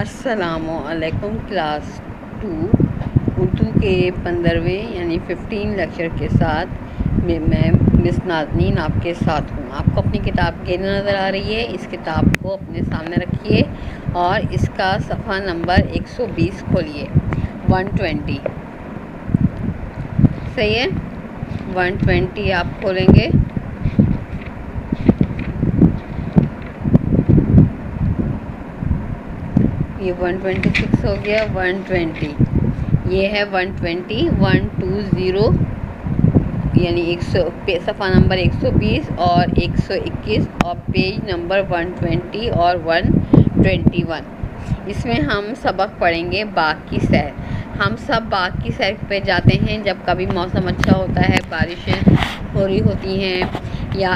अस्सलामुअलैकुम क्लास 2 उर्दू के 15वें यानी 15 लेक्चर के साथ मैं मिस नाज़नीन आपके साथ हूँ। आपको अपनी किताब गिन नज़र आ रही है। इस किताब को अपने सामने रखिए और इसका सफ़ा नंबर 120 खोलिए। 120 सही है। 120 आप खोलेंगे। ये 126 हो गया। 120 ये है 120 120 यानी 100 सफ़ा नंबर 120 और 121 और पेज नंबर 120 और 121। इसमें हम सबक पढ़ेंगे बाग की सैर। हम सब बाग की सैर पे जाते हैं जब कभी मौसम अच्छा होता है, बारिशें हो रही होती हैं या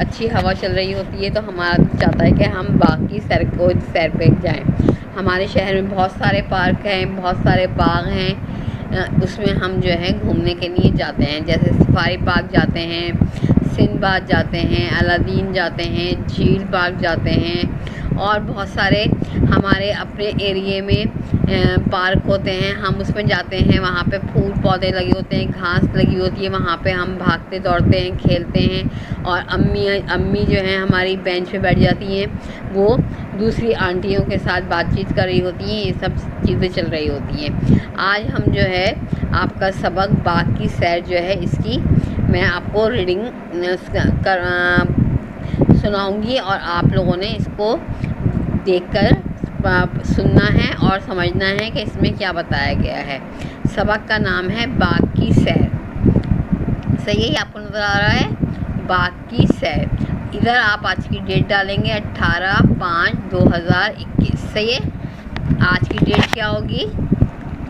अच्छी हवा चल रही होती है, तो हमारा दिल चाहता है कि हम बाग की सैर पे जाएं। हमारे शहर में बहुत सारे पार्क हैं, बहुत सारे बाग हैं। उसमें हम जो है घूमने के लिए जाते हैं, जैसे सफारी पार्क जाते हैं, सिंदबाद जाते हैं, अलादीन जाते हैं, झील पार्क जाते हैं और बहुत सारे हमारे अपने एरिए में पार्क होते हैं। हम उसमें जाते हैं, वहाँ पे फूल पौधे लगे होते हैं, घास लगी होती है, वहाँ पे हम भागते दौड़ते हैं, खेलते हैं। और अम्मी जो हैं हमारी बेंच पे बैठ जाती हैं, वो दूसरी आंटियों के साथ बातचीत कर रही होती हैं। ये सब चीज़ें चल रही होती हैं। आज हम जो है आपका सबक बाग की सैर जो है, इसकी मैं आपको रीडिंग सुनाऊंगी और आप लोगों ने इसको देखकर सुनना है और समझना है कि इसमें क्या बताया गया है। सबक का नाम है बाग की सैर। सही है, आपको नज़र आ रहा है बाग की सैर। इधर आप आज की डेट डालेंगे 18/5/2021। सही है। आज की डेट क्या होगी?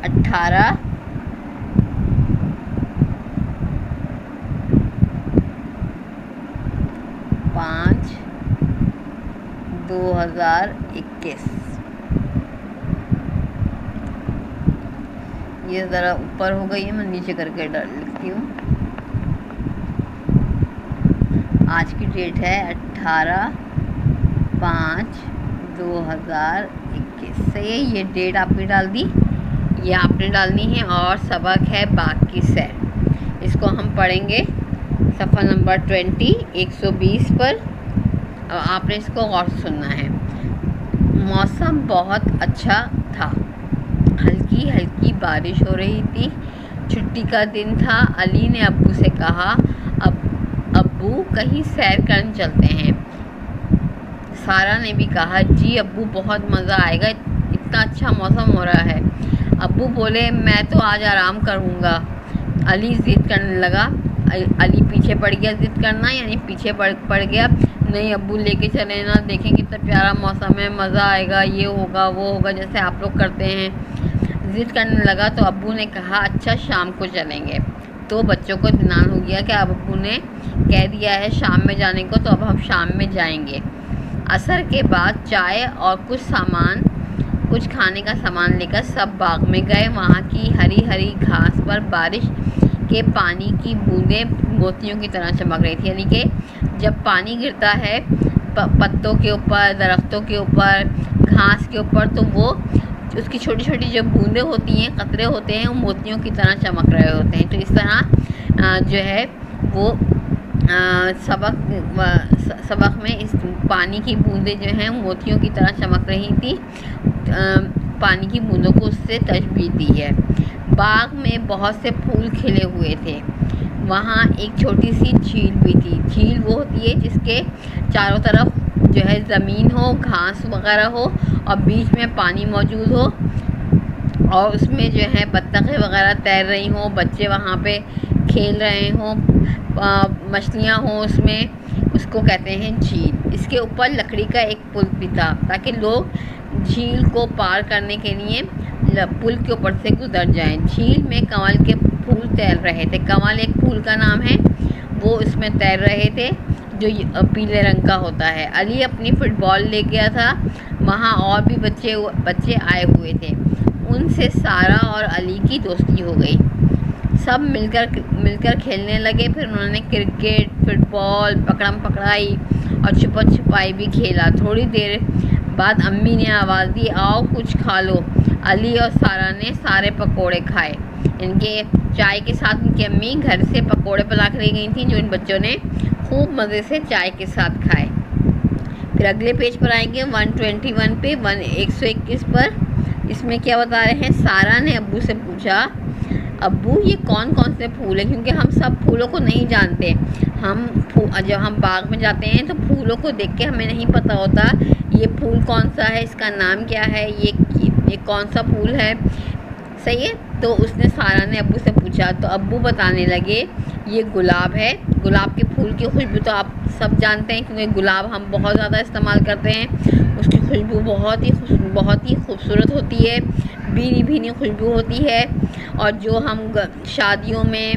18/5/2021। ये ज़रा ऊपर हो गई है, मैं नीचे करके लिखती हूँ। आज की डेट है 18/5/2021। सही है, ये डेट आपने डाल दी, ये आपने डालनी है। और सबक है बाग की सैर। इसको हम पढ़ेंगे सफ़ा नंबर 120 पर। और आपने इसको गौर से सुनना है। मौसम बहुत अच्छा था, हल्की हल्की बारिश हो रही थी। छुट्टी का दिन था। अली ने अब्बू से कहा, अब्बू कहीं सैर करने चलते हैं। सारा ने भी कहा, जी अब्बू बहुत मज़ा आएगा, इतना अच्छा मौसम हो रहा है। अब्बू बोले, मैं तो आज आराम करूँगा। अली ज़िद करने लगा। अली पीछे पड़ गया। ज़िद करना यानी पीछे पड़ गया। नहीं अब्बू लेके चले ना, देखें कितना प्यारा मौसम है, मज़ा आएगा, ये होगा वो होगा, जैसे आप लोग करते हैं। ज़िद करने लगा तो अब्बू ने कहा, अच्छा शाम को चलेंगे। तो बच्चों को इत्मीनान हो गया कि अब अब्बू ने कह दिया है शाम में जाने को, तो अब हम शाम में जाएंगे। असर के बाद चाय और कुछ खाने का सामान लेकर सब बाग में गए। वहाँ की हरी हरी घास पर बारिश के पानी की बूंदें मोतियों की तरह चमक रही थी। यानी कि जब पानी गिरता है पत्तों के ऊपर, दरख्तों के ऊपर, घास के ऊपर, तो वो उसकी छोटी छोटी जो बूंदें होती हैं, कतरे होते हैं, वो मोतियों की तरह चमक रहे होते हैं। तो इस तरह जो है वो सबक में इस पानी की बूंदें जो हैं मोतियों की तरह चमक रही थी। पानी की बूंदों को उससे तशबीह दी है। बाग में बहुत से फूल खिले हुए थे। वहाँ एक छोटी सी झील भी थी। झील वो होती है जिसके चारों तरफ जो है ज़मीन हो, घास वगैरह हो और बीच में पानी मौजूद हो और उसमें जो है बत्तखें वगैरह तैर रही हों, बच्चे वहाँ पे खेल रहे हों, मछलियाँ हों उसमें, उसको कहते हैं झील। इसके ऊपर लकड़ी का एक पुल भी था ताकि लोग झील को पार करने के लिए पुल के ऊपर से गुजर जाएं। झील में कंवल के फूल तैर रहे थे। कंवल एक फूल का नाम है, वो इसमें तैर रहे थे जो पीले रंग का होता है। अली अपनी फुटबॉल ले गया था। वहाँ और भी बच्चे आए हुए थे। उनसे सारा और अली की दोस्ती हो गई। सब मिलकर खेलने लगे। फिर उन्होंने क्रिकेट, फुटबॉल, पकड़म पकड़ाई और छुपा छुपाई भी खेला। थोड़ी देर बाद अम्मी ने आवाज़ दी, आओ कुछ खा लो। अली और सारा ने सारे पकोड़े खाए। इनके चाय के साथ इनकी अम्मी घर से पकोड़े पला के ले गई थी, जो इन बच्चों ने खूब मज़े से चाय के साथ खाए। फिर अगले पेज पर आएंगे 121 पे 121 पर। इसमें क्या बता रहे हैं, सारा ने अब्बू से पूछा, अब्बू ये कौन कौन से फूल हैं, क्योंकि हम सब फूलों को नहीं जानते। जब हम बाग में जाते हैं तो फूलों को देख के हमें नहीं पता होता ये फूल कौन सा है, इसका नाम क्या है, ये कौन सा फूल है। सही है। तो उसने सारा ने अब्बू से पूछा, तो अब्बू बताने लगे ये गुलाब है। गुलाब के फूल की खुशबू तो आप सब जानते हैं, क्योंकि गुलाब हम बहुत ज़्यादा इस्तेमाल करते हैं। उसकी खुशबू बहुत ही खूबसूरत होती है, भीनी भीनी खुशबू होती है, और जो हम शादियों में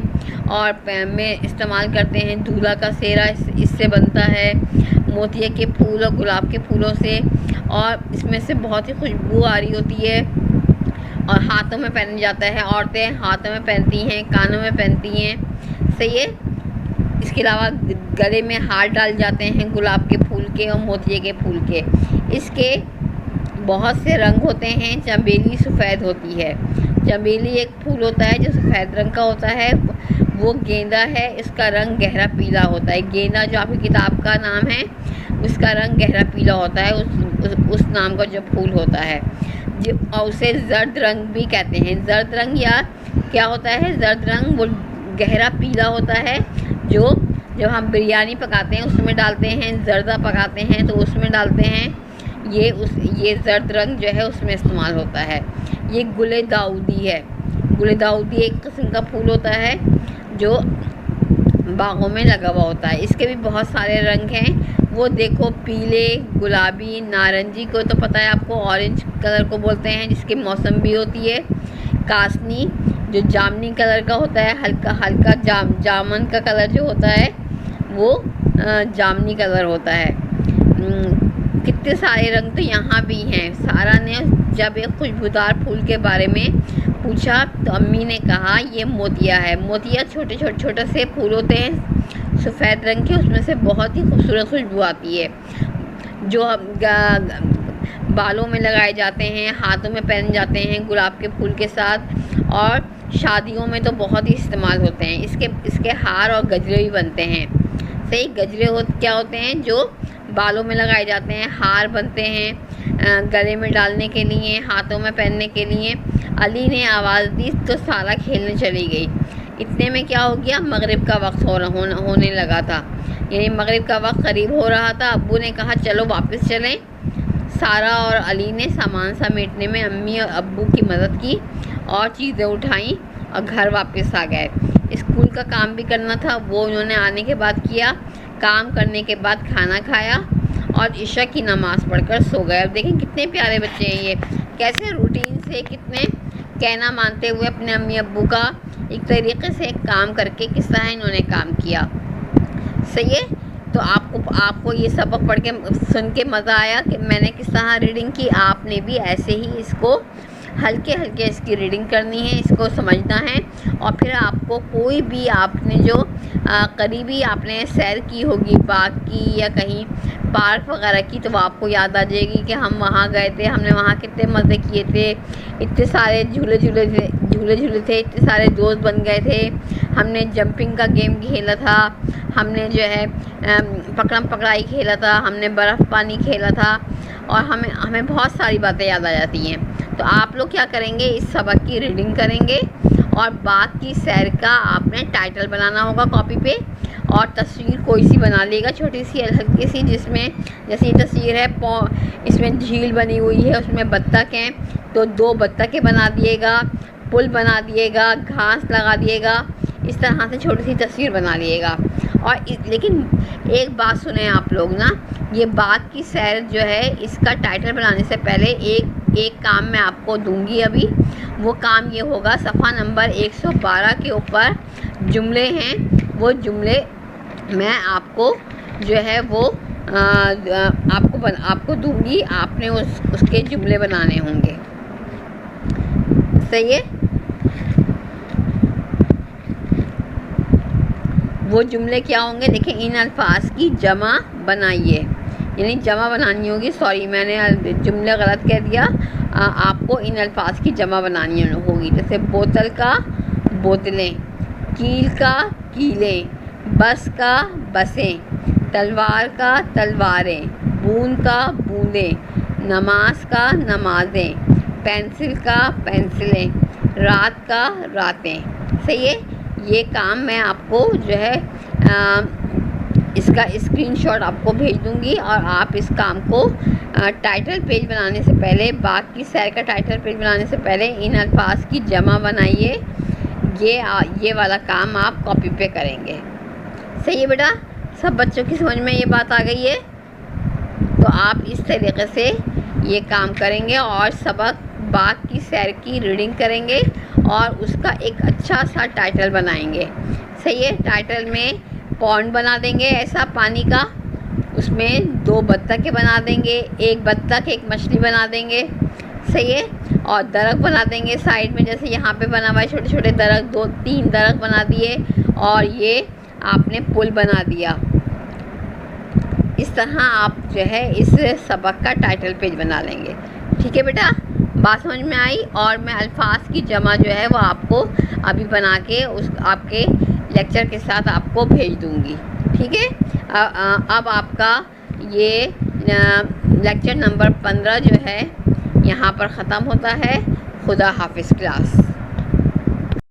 और में इस्तेमाल करते हैं। दूल्हा का सेहरा इससे बनता है, मोतिया के फूल और गुलाब के फूलों से, और इसमें से बहुत ही खुशबू आ रही होती है। और हाथों में पहना जाता है, औरतें हाथों में पहनती हैं, कानों में पहनती हैं। सही है। इसके अलावा गले में हार डाल जाते हैं गुलाब के फूल के और मोतिये के फूल के। इसके बहुत से रंग होते हैं। चमेली सफ़ेद होती है। चमेली एक फूल होता है जो सफ़ेद रंग का होता है। वो गेंदा है, इसका रंग गहरा पीला होता है। गेंदा जो आपकी किताब का नाम है, उसका रंग गहरा पीला होता है, उस नाम का जो फूल होता है। और उसे जर्द रंग भी कहते हैं। जर्द रंग या क्या होता है, जर्द रंग वो गहरा पीला होता है, जो जब हम बिरयानी पकाते हैं उसमें डालते हैं, जर्दा पकाते हैं तो उसमें डालते हैं। ये जर्द रंग जो है उसमें इस्तेमाल होता है। ये गुले दाऊदी है। गुले दाऊदी एक किस्म का फूल होता है जो बागों में लगा हुआ होता है। इसके भी बहुत सारे रंग हैं। वो देखो, पीले, गुलाबी, नारंगी को तो पता है आपको, ऑरेंज कलर को बोलते हैं, जिसकी मौसम्बी होती है। कासनी जो जामनी कलर का होता है, हल्का हल्का जामन का कलर जो होता है वो जामनी कलर होता है। कितने सारे रंग तो यहाँ भी हैं। सारा ने जब एक खुशबूदार फूल के बारे में पूछा तो अम्मी ने कहा ये मोतिया है। मोतिया छोटे से फूल होते हैं सफ़ेद रंग के, उसमें से बहुत ही खूबसूरत खुशबू आती है, जो बालों में लगाए जाते हैं, हाथों में पहने जाते हैं गुलाब के फूल के साथ, और शादियों में तो बहुत ही इस्तेमाल होते हैं। इसके हार और गजरे भी बनते हैं। सही। गजरे क्या होते हैं, जो बालों में लगाए जाते हैं, हार बनते हैं गले में डालने के लिए, हाथों में पहनने के लिए। अली ने आवाज़ दी तो सारा खेलने चली गई। इतने में क्या हो गया, मगरिब का वक्त होने लगा था, यानी मगरिब का वक्त करीब हो रहा था। अब्बू ने कहा चलो वापस चलें। सारा और अली ने सामान समेटने में अम्मी और अब्बू की मदद की और चीज़ें उठाईं और घर वापस आ गए। स्कूल का काम भी करना था, वो उन्होंने आने के बाद किया। काम करने के बाद खाना खाया और इशा की नमाज़ पढ़कर सो गए। अब देखें कितने प्यारे बच्चे हैं ये, कैसे रूटीन से, कितने कहना मानते हुए अपने अम्मी अब्बू का एक तरीके से काम करके किस तरह इन्होंने काम किया। सही है। तो आपको ये सबक पढ़ के सुन के मज़ा आया कि मैंने किस तरह रीडिंग की। आपने भी ऐसे ही इसको हल्के हल्के इसकी रीडिंग करनी है, इसको समझना है। और फिर आपको कोई भी आपने जो करीबी आपने सैर की होगी बाग की या कहीं पार्क वगैरह की, तो वो आपको याद आ जाएगी कि हम वहाँ गए थे, हमने वहाँ कितने मज़े किए थे, इतने सारे झूले झूले थे, इतने सारे दोस्त बन गए थे, हमने जंपिंग का गेम खेला था, हमने जो है पकड़म पकड़ाई खेला था, हमने बर्फ़ पानी खेला था, और हमें बहुत सारी बातें याद आ जाती हैं। तो आप लोग क्या करेंगे, इस सबक की रीडिंग करेंगे और बाग की सैर का आपने टाइटल बनाना होगा कॉपी पे, और तस्वीर कोई सी बना लेगा छोटी सी हल्की सी, जिसमें जैसे ये तस्वीर है, इसमें झील बनी हुई है, उसमें बत्तख हैं, तो 2 बत्तखें बना दिएगा, पुल बना दिएगा, घास लगा दिएगा, इस तरह से छोटी सी तस्वीर बना लिएगा। और लेकिन एक बात सुने आप लोग ना, ये बाग की सैर जो है इसका टाइटल बनाने से पहले एक काम मैं आपको दूंगी अभी। वो काम ये होगा, सफ़ा नंबर 112 के ऊपर जुमले हैं, वो जुमले मैं आपको जो है वो आपको दूंगी। आपने उसके जुमले बनाने होंगे। सही है। वो जुमले क्या होंगे, देखिए, इन अल्फाज की जमा बनाइए। यानी जमा बनानी होगी। सॉरी, मैंने जुमला गलत कह दिया। आपको इन अल्फाज की जमा बनानी होगी। जैसे बोतल का बोतलें, कील का कीलें, बस का बसें, तलवार का तलवारें, बूंद का बूंदें, नमाज का नमाजें, पेंसिल का पेंसिलें, रात का रातें। सही है। ये काम मैं आपको जो है इसका स्क्रीनशॉट आपको भेज दूंगी और आप इस काम को टाइटल पेज बनाने से पहले, बाग की सैर का टाइटल पेज बनाने से पहले इन अल्फाज की जमा बनाइए। ये वाला काम आप कॉपी पे करेंगे। सही है बेटा, सब बच्चों की समझ में ये बात आ गई है। तो आप इस तरीके से ये काम करेंगे और सबक बाग की सैर की रीडिंग करेंगे और उसका एक अच्छा सा टाइटल बनाएंगे। सही है। टाइटल में पॉन्ड बना देंगे ऐसा पानी का, उसमें 2 बत्तखें बना देंगे, 1 बत्तख 1 मछली बना देंगे। सही है। और दरख्त बना देंगे साइड में, जैसे यहाँ पे बना हुआ है छोटे छोटे दरख्त, 2-3 दरख्त बना दिए और ये आपने पुल बना दिया। इस तरह आप जो है इस सबक का टाइटल पेज बना लेंगे। ठीक है बेटा, बात समझ में आई। और मैं अल्फाज की जमा जो है वो आपको अभी बना के उस आपके लेक्चर के साथ आपको भेज दूंगी। ठीक है। अब आपका ये लेक्चर नंबर 15 जो है यहाँ पर ख़त्म होता है। खुदा हाफिज़ क्लास।